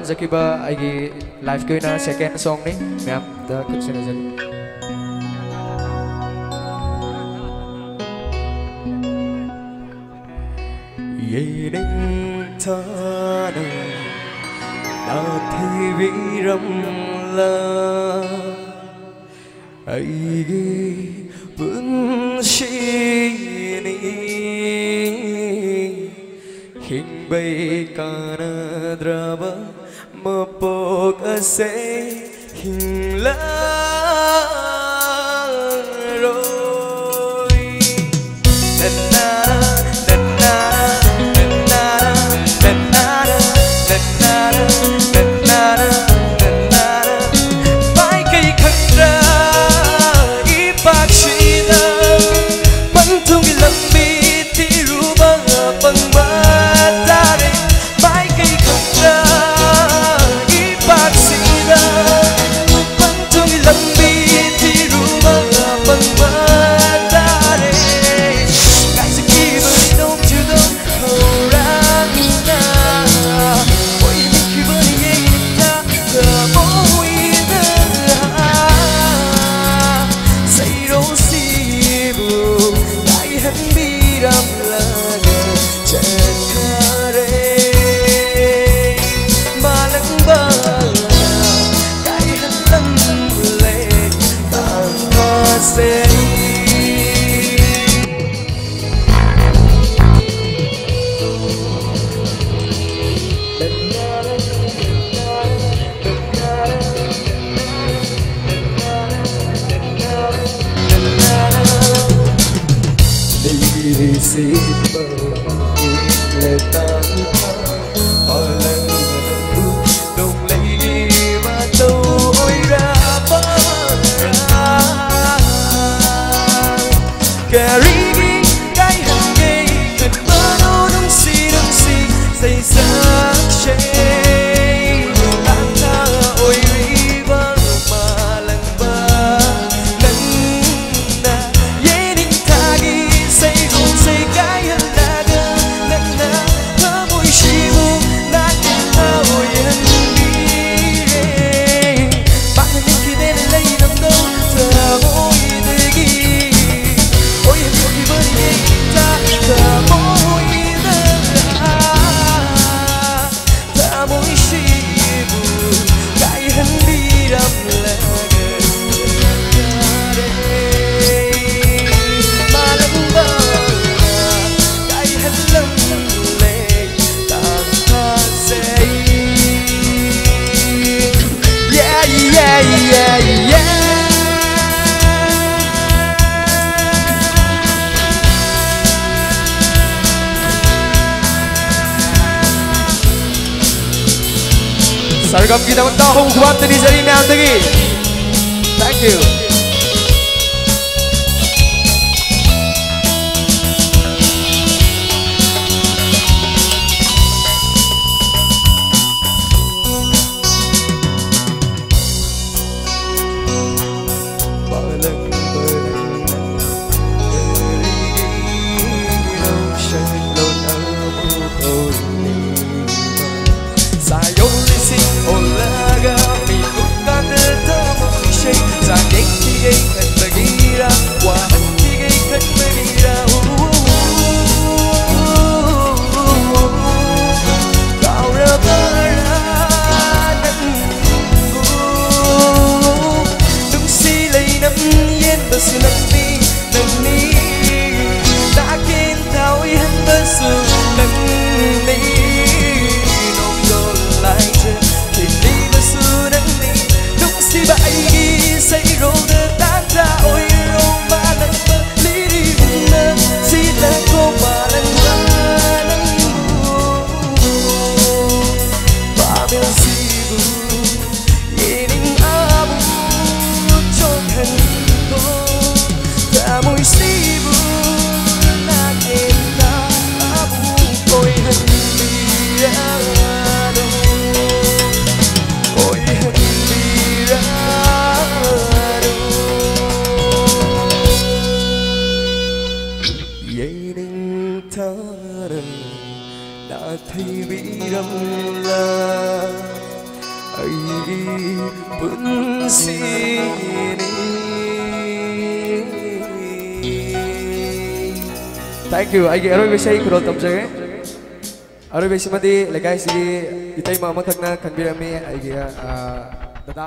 Zakiba, I live ko na second song ni ma'am. Da kutsunazan. Yening thana, na thi viram la, ai bun shi ni, hing bay kana draba, mapok ase hing la roi, na Saragam kita mentahung kuat di sini nanti. Thank you. Sa ꯑꯩꯒꯤ ꯄꯨꯟꯁꯤꯅꯤ Thank you ꯑꯩꯒꯤ ꯑꯔꯣꯏꯕ ꯏꯁꯩ ꯈꯨꯔꯣꯜ ꯇꯝꯖꯒꯦ ꯑꯔꯣꯏꯕ ꯏꯁꯩꯃꯗꯤ ꯂꯩꯀꯥꯏꯁꯤꯒꯤ ꯏꯇꯩꯃ ꯑꯃꯈꯛꯅ ꯈꯟꯕꯤꯔꯝꯃꯤ ꯑꯩꯒꯤ ꯗꯗꯥ